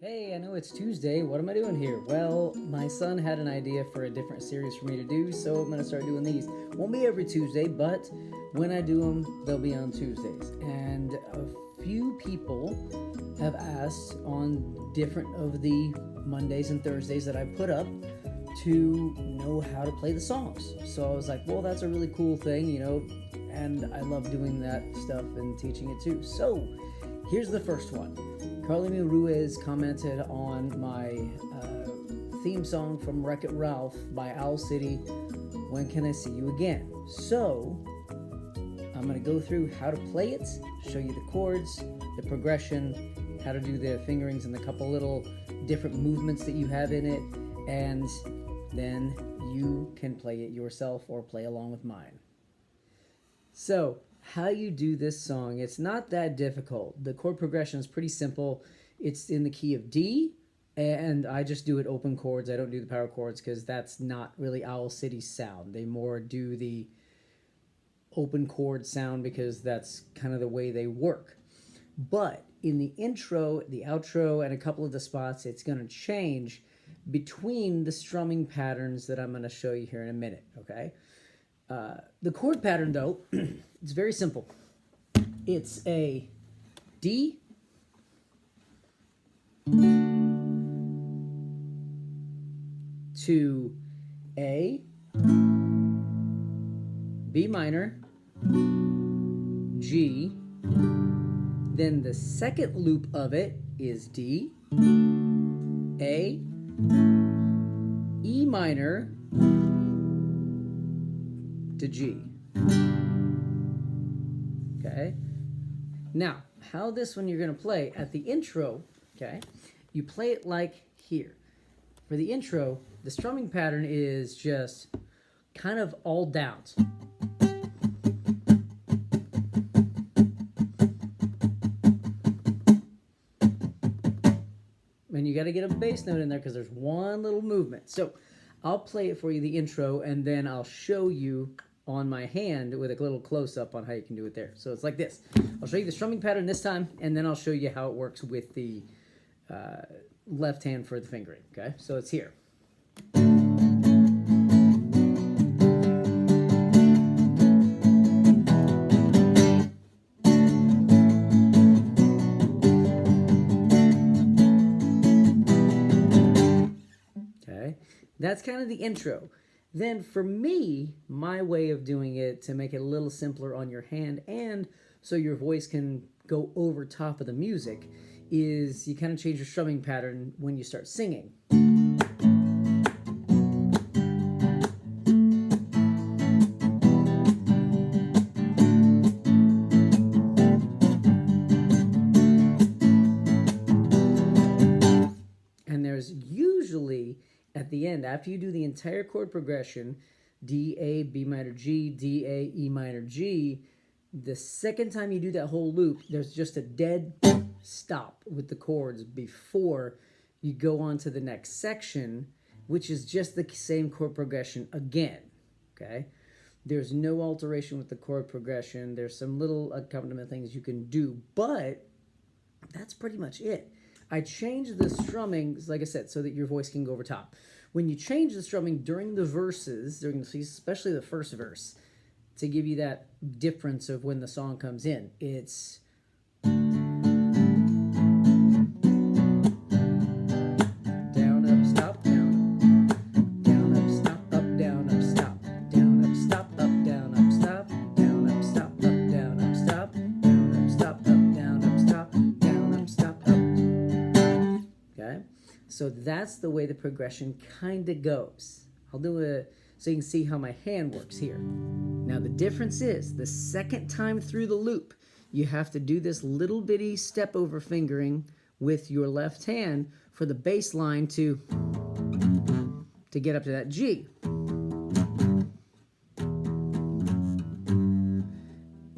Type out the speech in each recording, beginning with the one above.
Hey, I know it's Tuesday. What am I doing here? Well, my son had an idea for a different series for me to do, so I'm going to start doing these. Won't be every Tuesday, but when I do them, they'll be on Tuesdays. And a few people have asked on different of the Mondays and Thursdays that I put up to know how to play the songs. So I was like, well, that's a really cool thing, and I love doing that stuff and teaching it too. So here's the first one. Carly Ruiz commented on my theme song from Wreckit Ralph by Owl City, When Can I See You Again? So I'm going to go through how to play it, show you the chords, the progression, how to do the fingerings and the couple little different movements that you have in it, and then you can play it yourself or play along with mine. So how you do this song, it's not that difficult. The chord progression is pretty simple. It's in the key of D, and I just do it open chords. I don't do the power chords because that's not really Owl City's sound. They more do the open chord sound because that's kind of the way they work. But in the intro, the outro, and a couple of the spots, it's going to change between the strumming patterns that I'm going to show you here in a minute, okay? The chord pattern, though, it's very simple. It's a D, to A, B minor, G, then the second loop of it is D, A, E minor, to G. Okay? Now, how this one you're going to play at the intro, okay? You play it like here. For the intro, the strumming pattern is just kind of all downs. And you got to get a bass note in there because there's one little movement. So I'll play it for you, the intro, and then I'll show you on my hand with a little close-up on how you can do it there. So it's like this. I'll show you the strumming pattern this time, and then I'll show you how it works with the left hand for the fingering, okay? So it's here. Okay, that's kind of the intro. Then for me, my way of doing it to make it a little simpler on your hand and so your voice can go over top of the music is you kind of change your strumming pattern when you start singing. And there's usually at the end, after you do the entire chord progression, D, A, B minor, G, D, A, E minor, G, the second time you do that whole loop, there's just a dead stop with the chords before you go on to the next section, which is just the same chord progression again, okay? There's no alteration with the chord progression. There's some little accompaniment things you can do, but that's pretty much it. I changed the strumming, like I said, so that your voice can go over top. When you change the strumming during the verses, especially the first verse, to give you that difference of when the song comes in, it's down, up, stop, down, down, up, stop, up, down, up, stop, down, up, stop, up, down, up, stop, down, up, stop, up, down, up, stop, down, up, stop, up, down, up, stop, down, up, stop, up. Okay? So that's the way the progression kind of goes. I'll do it so you can see how my hand works here. Now the difference is, the second time through the loop, you have to do this little bitty step over fingering with your left hand for the bass line to get up to that G.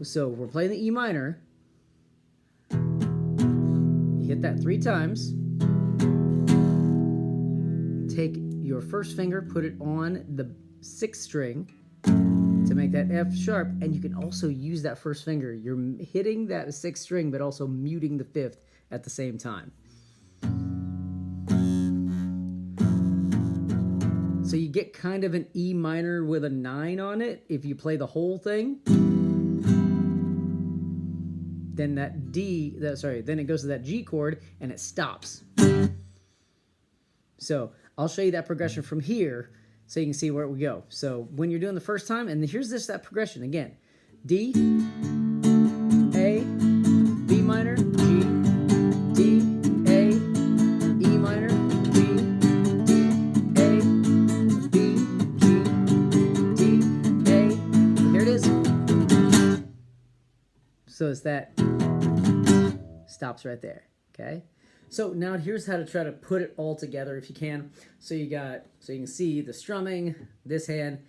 So we're playing the E minor. You hit that 3 times. Take your first finger, put it on the 6th string to make that F sharp, and you can also use that first finger. You're hitting that 6th string, but also muting the 5th at the same time. So you get kind of an E minor with a 9 on it if you play the whole thing. Then that D, then it goes to that G chord and it stops. So I'll show you that progression from here so you can see where we go. So when you're doing the first time, and here's that progression again. D, A, B minor, G, D, A, E minor, G, D, A, B, G, D, A. Here it is. So it's that stops right there, okay? So now here's how to try to put it all together if you can. So you can see the strumming, this hand,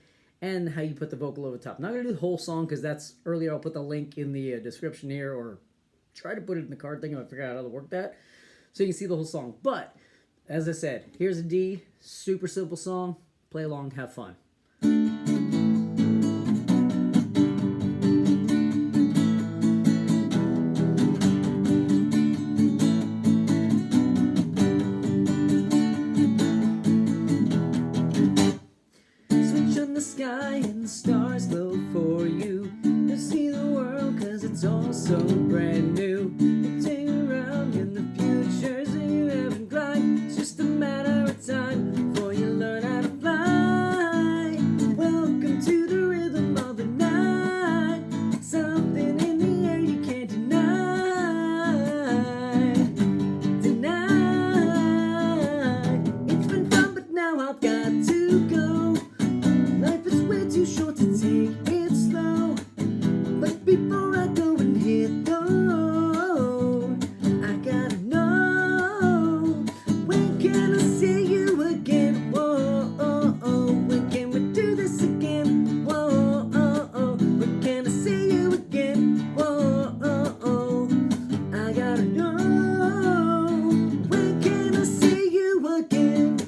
and how you put the vocal over the top. I'm not gonna do the whole song because that's earlier. I'll put the link in the description here, or try to put it in the card thing if I figure out how to work that. So you can see the whole song. But as I said, here's a D, super simple song. Play along, have fun. Sky and the stars glow for you. You'll see the world cause it's all so brand new. You take around in the futures and you haven't climbed. It's just a matter of time before you learn how to fly. Welcome to the rhythm of the night. Something in the air you can't deny. It's been fun but now I've got to go. Life is way too short to take it slow. But before I go and hit the road, I gotta know, when can I see you again? Whoa, when can we do this again? Whoa, when can I see you again? Whoa, I gotta know, when can I see you again?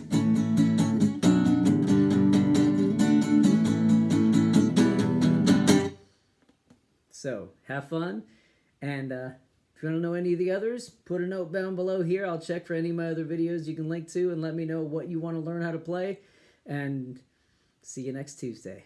So, have fun, and if you want to know any of the others, put a note down below here. I'll check for any of my other videos you can link to and let me know what you want to learn how to play, and see you next Tuesday.